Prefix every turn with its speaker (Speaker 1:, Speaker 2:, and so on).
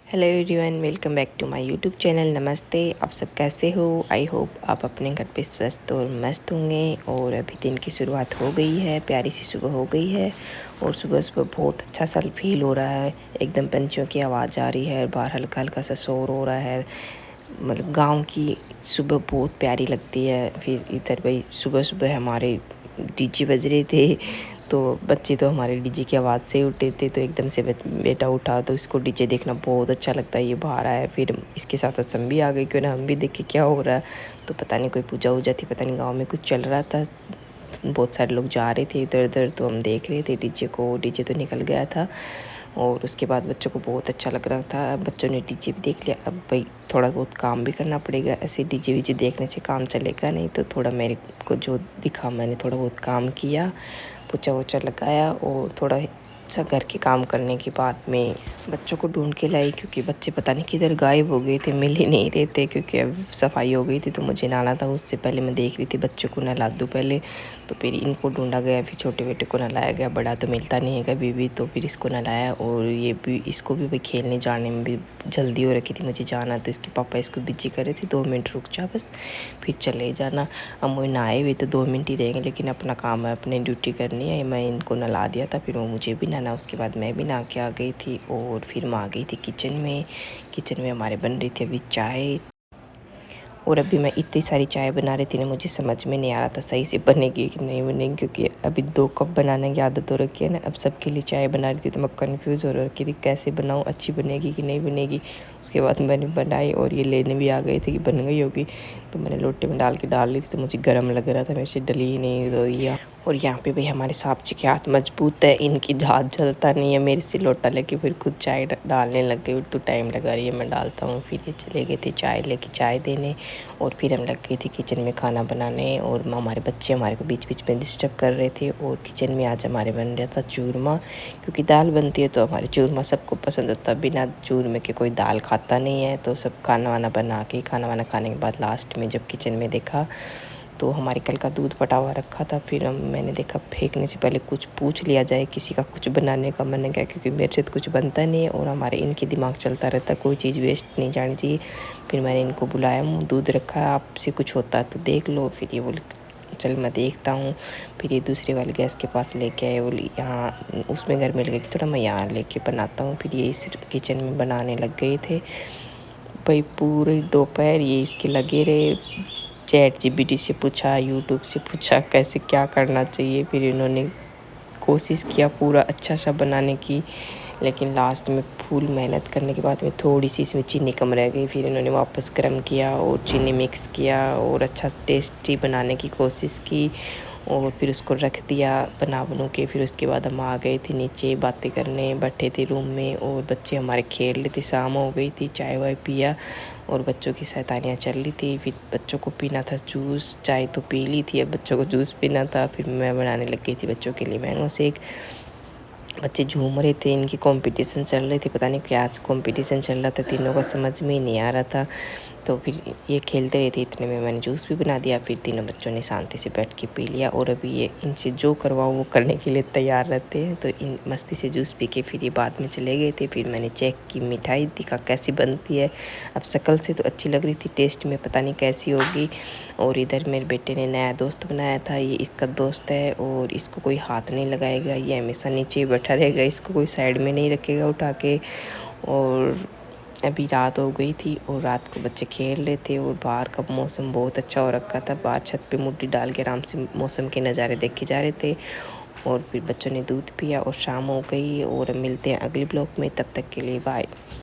Speaker 1: Hello everyone, welcome back to my YouTube channel. नमस्ते, आप सब कैसे हो? आई होप आप अपने घर पे स्वस्थ और मस्त होंगे। और अभी दिन की शुरुआत हो गई है, प्यारी सी सुबह हो गई है और सुबह सुबह बहुत अच्छा सा फील हो रहा है। एकदम पंछियों की आवाज़ आ रही है, बाहर हल्का हल्का सा शोर हो रहा है। मतलब गांव की सुबह बहुत प्यारी लगती है। फिर इधर भाई सुबह सुबह हमारे डीजे बज रहे थे, तो बच्चे तो हमारे डीजे की आवाज़ से ही उठे थे। तो एकदम से बेटा उठा तो इसको डीजे देखना बहुत अच्छा लगता है। ये बाहर आया, फिर इसके साथ हम भी आ गए, क्यों ना हम भी देखे क्या हो रहा है। तो पता नहीं कोई पूजा वूजा थी, पता नहीं गांव में कुछ चल रहा था। बहुत सारे लोग जा रहे थे इधर उधर, तो हम देख रहे थे डीजे को। डीजे तो निकल गया था और उसके बाद बच्चों को बहुत अच्छा लग रहा था। बच्चों ने डीजे भी देख लिया। अब भाई थोड़ा बहुत काम भी करना पड़ेगा, ऐसे डीजे वीजे देखने से काम चलेगा नहीं। तो थोड़ा मेरे को जो दिखा, मैंने थोड़ा बहुत काम किया, पोछा वोछा लगाया और थोड़ा सा घर के काम करने के बाद में बच्चों को ढूंढ के लाई, क्योंकि बच्चे पता नहीं किधर गायब हो गए थे, मिल ही नहीं रहे थे। क्योंकि अब सफाई हो गई थी तो मुझे नहाना था, उससे पहले मैं देख रही थी बच्चों को नहला दूँ पहले। तो फिर इनको ढूंढा गया, फिर छोटे बेटे को नहलाया गया, बड़ा तो मिलता नहीं है कभी भी। तो फिर इसको नहलाया और ये भी, इसको भी भाई खेलने जाने में भी जल्दी हो रखी थी, मुझे जाना। तो इसके पापा इसको बिजी कर रहे थे, 2 मिनट रुक जा बस, फिर चले जाना। अब मुझे नहाए हुए तो 2 मिनट ही रहेंगे, लेकिन अपना काम है, अपनी ड्यूटी करनी है। मैं इनको नहला दिया था, फिर वो मुझे भी नहाना, उसके बाद मैं भी नहा के आ गई थी। और फिर मैं आ गई थी किचन में। किचन में हमारे बन रही थी अभी चाय। और अभी मैं इतनी सारी चाय बना रही थी ना, मुझे समझ में नहीं आ रहा था सही से बनेगी कि नहीं बनेगी, क्योंकि अभी 2 कप बनाने की आदत हो रखी है ना। अब सबके लिए चाय बना रही थी तो मैं कंफ्यूज हो रखी थी कैसे बनाऊँ, अच्छी बनेगी कि नहीं बनेगी। उसके बाद मैंने बनाई और ये लेने भी आ गए थे कि बन गई होगी। तो मैंने लोटे में डाल ली थी, तो मुझे गर्म लग रहा था, मेरे से डली ही नहीं। तो यह और यहाँ पे भाई हमारे साहब जी के हाथ मजबूत है, इनकी हाथ जलता नहीं है। मेरे से लोटा लेके फिर खुद चाय डालने लग गई। तो टाइम लगा रही है, मैं डालता हूँ। फिर ये चले गए थे चाय लेके, चाय देने। और फिर हम लग गए थे किचन में खाना बनाने। और हमारे बच्चे हमारे को बीच बीच में डिस्टर्ब कर रहे थे। और किचन में आज हमारे बन रहा था चूरमा, क्योंकि दाल बनती है तो हमारे चूरमा सबको पसंद होता है। बिना चूरमे के कोई दाल खाता नहीं है। तो सब खाना वाना बना के, खाना वाना खाने के बाद लास्ट में जब किचन में देखा तो हमारे कल का दूध पटा हुआ रखा था। फिर मैंने देखा फेंकने से पहले कुछ पूछ लिया जाए, किसी का कुछ बनाने का मन है क्या, क्योंकि मेरे से तो कुछ बनता नहीं है और हमारे इनके दिमाग चलता रहता है, कोई चीज़ वेस्ट नहीं जानी चाहिए। फिर मैंने इनको बुलाया, दूध रखा है, आपसे कुछ होता है तो देख लो। फिर ये बोले चल मैं देखता हूँ। फिर ये दूसरे वाले गैस के पास लेके आए, बोले यहाँ उसमें घर मिल गई, थोड़ा मैं यहाँ लेके बनाता हूँ। फिर ये इस किचन में बनाने लग गए थे भाई। पूरे दोपहर ये इसके लगे रहे। चैट जीपीटी से पूछा, यूट्यूब से पूछा कैसे क्या करना चाहिए। फिर इन्होंने कोशिश किया पूरा अच्छा सा बनाने की, लेकिन लास्ट में फुल मेहनत करने के बाद में थोड़ी सी इसमें चीनी कम रह गई। फिर इन्होंने वापस गर्म किया और चीनी मिक्स किया और अच्छा टेस्टी बनाने की कोशिश की। और फिर उसको रख दिया बनू के। फिर उसके बाद हम आ गए थे नीचे बातें करने, बैठे थे रूम में और बच्चे हमारे खेल रहे थे। शाम हो गई थी, चाय वाय पिया और बच्चों की शैतानियाँ चल रही थी। फिर बच्चों को पीना था जूस, चाय तो पी ली थी, अब बच्चों को जूस पीना था। फिर मैं बनाने लग गई थी बच्चों के लिए मैंगो शेक। बच्चे झूम रहे थे, इनकी कंपटीशन चल रही थी, पता नहीं क्या कंपटीशन चल रहा था, तीनों का समझ में ही नहीं आ रहा था। तो फिर ये खेलते रहे थे, इतने में मैंने जूस भी बना दिया। फिर तीनों बच्चों ने शांति से बैठ के पी लिया। और अभी ये इनसे जो करवाओ वो करने के लिए तैयार रहते हैं। तो इन मस्ती से जूस पी के फिर ये बाद में चले गए थे। फिर मैंने चेक की, मिठाई दिखा कैसी बनती है। अब शक्ल से तो अच्छी लग रही थी, टेस्ट में पता नहीं कैसी होगी। और इधर मेरे बेटे ने नया दोस्त बनाया था, ये इसका दोस्त है और इसको कोई हाथ नहीं लगाएगा, ये हमेशा नीचे ही बैठा रहेगा, इसको कोई साइड में नहीं रखेगा उठा के। और अभी रात हो गई थी और रात को बच्चे खेल रहे थे और बाहर का मौसम बहुत अच्छा हो रखा था। बाहर छत पे मुट्ठी डाल के आराम से मौसम के नज़ारे देखे जा रहे थे। और फिर बच्चों ने दूध पिया और शाम हो गई। और मिलते हैं अगले ब्लॉग में, तब तक के लिए बाय।